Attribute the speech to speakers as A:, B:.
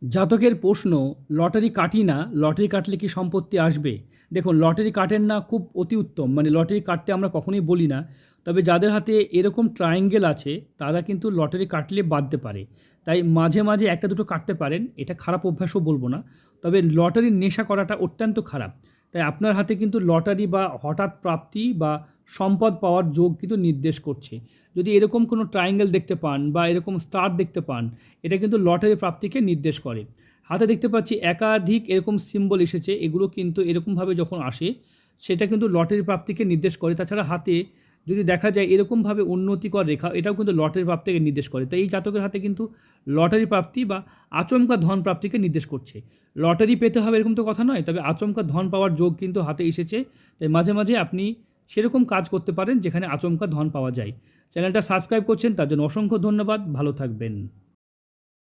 A: জাতকের প্রশ্ন, লটারি কাটি না, লটারি কাটলে কি সম্পত্তি আসবে? দেখুন, লটারি কাটেন না খুব অতি উত্তম, মানে লটারি কাটতে আমরা কখনোই বলি না। তবে যাদের হাতে এরকম ট্রায়াঙ্গেল আছে তারা কিন্তু লটারি কাটলে বাঁধতে পারে। তাই মাঝে মাঝে একটা দুটো কাটতে পারেন, এটা খারাপ অভ্যাসও বলবো না। তবে লটারির নেশা করাটা অত্যন্ত খারাপ। তাই আপনার হাতে কিন্তু লটারি বা হঠাৎ প্রাপ্তি বা সম্পদ পাওয়ার যোগ কিন্তু নির্দেশ করছে। যদি এরকম কোনো ট্রায়াঙ্গেল দেখতে পান বা এরকম স্টার দেখতে পান, এটা কিন্তু লটারি প্রাপ্তিকে নির্দেশ করে। হাতে দেখতে পাচ্ছি একাধিক এরকম সিম্বল এসেছে, এগুলো কিন্তু এরকমভাবে যখন আসে সেটা কিন্তু লটারি প্রাপ্তিকে নির্দেশ করে। তাছাড়া হাতে যদি দেখা যায় এরকমভাবে উন্নতিকর রেখা, এটাও কিন্তু লটারি প্রাপ্তিকে নির্দেশ করে। তাই এই জাতকের হাতে কিন্তু লটারি প্রাপ্তি বা আচমকা ধন প্রাপ্তিকে নির্দেশ করছে। লটারি পেতে হবে এরকম তো কথা নয়, তবে আচমকা ধন পাওয়ার যোগ কিন্তু হাতে এসেছে। তাই মাঝে মাঝে আপনি সেরকম কাজ করতে পারেন যেখানে আচমকা ধন পাওয়া যায়। চ্যানেলটা সাবস্ক্রাইব করছেন তার জন্য অসংখ্য ধন্যবাদ। ভালো থাকবেন।